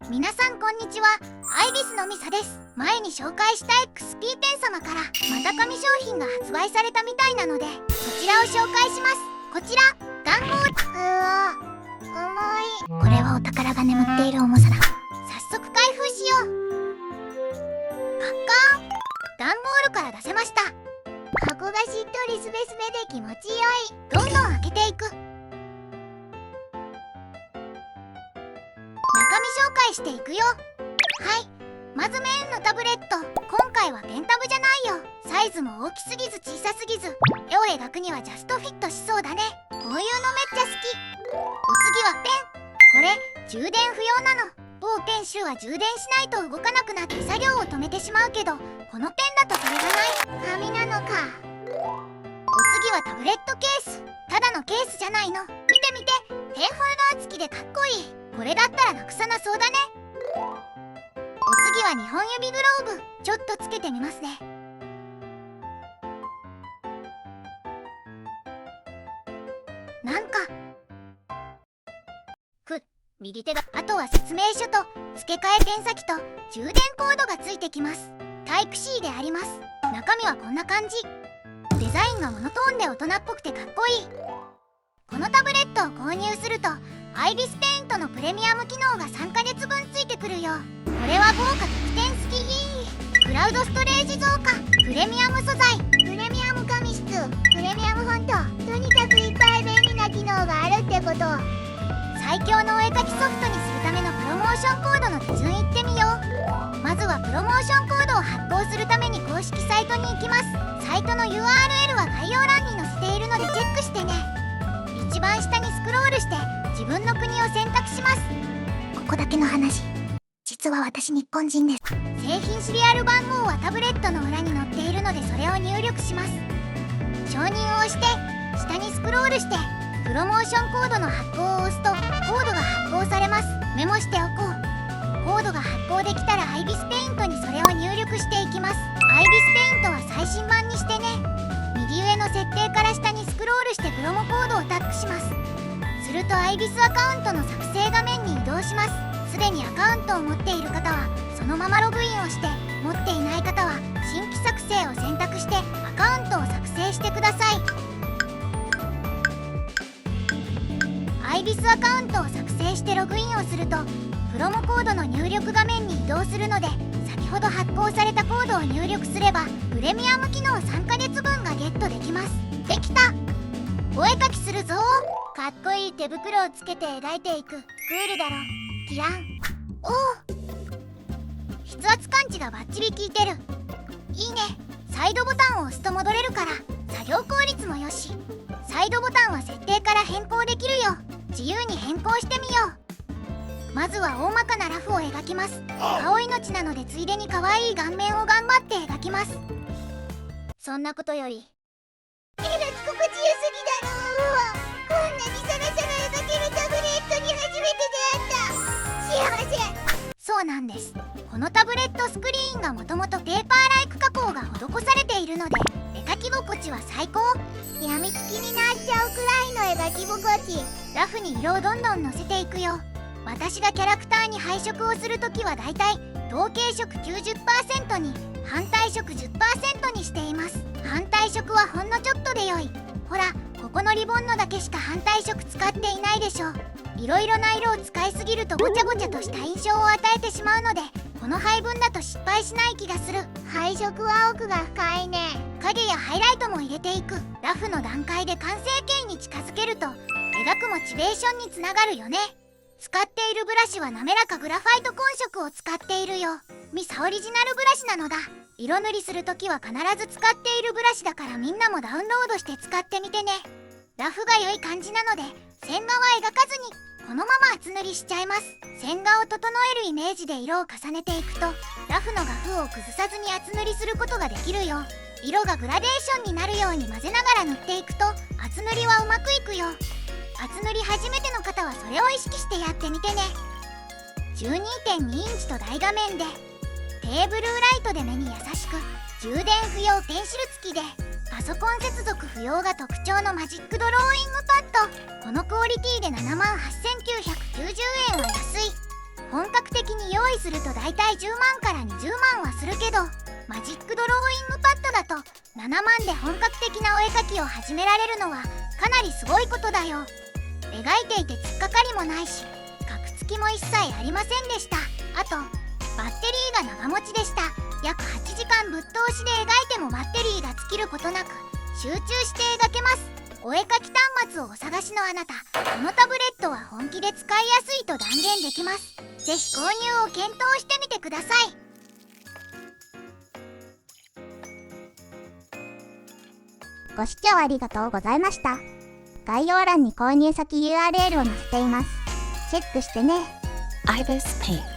皆さんこんにちは。アイビスのミサです。前に紹介した XP10 様からまた紙商品が発売されたみたいなので、そちらを紹介します。こちら段ボール。重い。これはお宝が眠っている重さだ。早速開封しよう。カッカーン。段ボールから出せました。箱がしっとりすべすべで気持ちよい。どんどん開けていく。中身紹介していくよ。はい、まずメインのタブレット。今回はペンタブじゃないよ。サイズも大きすぎず小さすぎず、絵を描くにはジャストフィットしそうだね。こういうのめっちゃ好き。お次はペン。これ充電不要なの。某ペン種は充電しないと動かなくなって作業を止めてしまうけど、このペンだとそれがない。紙なのか。お次はタブレットケース。ただのケースじゃないの。見て見て、ペンホルダー付きでかっこいい。これだったらなくさなそうだね。お次は2本指グローブ。ちょっとつけてみますね。なんか右手が。あとは説明書と付け替えペン先と充電コードがついてきます。タイプ C であります。中身はこんな感じ。デザインがモノトーンで大人っぽくてかっこいい。このタブレットを購入するとアイビスペイントのプレミアム機能が3ヶ月分ついてくるよ。これは豪華特典付き。クラウドストレージ増加、プレミアム素材、プレミアム紙質、プレミアムフォント。とにかくいっぱい便利な機能があるってこと。最強のお絵描きソフトにするためのプロモーションコードの手順いってみよう。まずはプロモーションコードを発行するために公式サイトに行きます。サイトの URL は概要欄に載せているのでチェックしてね。一番下にスクロールして自分の国を選択します。ここだけの話、実は私日本人です。製品シリアル番号はタブレットの裏に載っているのでそれを入力します。承認を押して下にスクロールしてプロモーションコードの発行を押すとコードが発行されます。メモしておこう。コードが発行できたらアイビスペイントにそれを入力していきます。アイビスペイントは最新版にしてね。右上の設定から下にスクロールしてプロモコードをタックします。するとアイビスアカウントの作成画面に移動します。すでにアカウントを持っている方はそのままログインをして、持っていない方は新規作成を選択してアカウントを作成してください。アイビスアカウントを作成してログインをするとプロモコードの入力画面に移動するので、先ほど発行されたコードを入力すればプレミアム機能3ヶ月分がゲットできます。できた。お絵描きするぞ。かっこいい手袋をつけて描いていく。クールだろ。キラン。おお、筆圧感知がバッチリ効いてる。いいね。サイドボタンを押すと戻れるから作業効率もよし。サイドボタンは設定から変更できるよ。自由に変更してみよう。まずは大まかなラフを描きます。青命なのでついでに可愛い顔面を頑張って描きます。そんなことより描き心地よすぎだろう。こんなにサラサラ描けるタブレットに初めて出会った。幸せ。そうなんです。このタブレットスクリーンがもともとペーパーライク加工が施されているので絵描き心地は最高。やみつきになっちゃうくらいの描き心地。ラフに色をどんどんのせていくよ。私がキャラクターに配色をするときはだいたい同系色 90% に反対色 10% にしています。反対色はほんのちょっとでよい。ほら、ここのリボンのだけしか反対色使っていないでしょ。いろいろな色を使いすぎるとごちゃごちゃとした印象を与えてしまうので、この配分だと失敗しない気がする。配色は奥が深いね。影やハイライトも入れていく。ラフの段階で完成形に近づけると描くモチベーションにつながるよね。使っているブラシは滑らかグラファイト混色を使っているよ。ミサオリジナルブラシなのだ。色塗りするときは必ず使っているブラシだからみんなもダウンロードして使ってみてね。ラフが良い感じなので線画は描かずにこのまま厚塗りしちゃいます。線画を整えるイメージで色を重ねていくとラフの画風を崩さずに厚塗りすることができるよ。色がグラデーションになるように混ぜながら塗っていくと厚塗りはうまくいくよ。厚塗り初めての方はそれを意識してやってみてね。 12.2 インチと大画面でテーブルライトで目に優しく、充電不要ペンシル付きでパソコン接続不要が特徴のマジックドローイングパッド。このクオリティで 78,990 円は安い。本格的に用意するとだいたい10万から20万はするけど、マジックドローイングパッドだと7万で本格的なお絵描きを始められるのはかなりすごいことだよ。描いていて突っかかりもないし、カクつきも一切ありませんでした。あとバッテリーが長持ちでした。約8時間ぶっ通しで描いてもバッテリーが尽きることなく集中して描けます。お絵描き端末をお探しのあなた、このタブレットは本気で使いやすいと断言できます。ぜひ購入を検討してみてください。ご視聴ありがとうございました。概要欄に購入先 URL を載せています。チェックしてね。Ibis Paint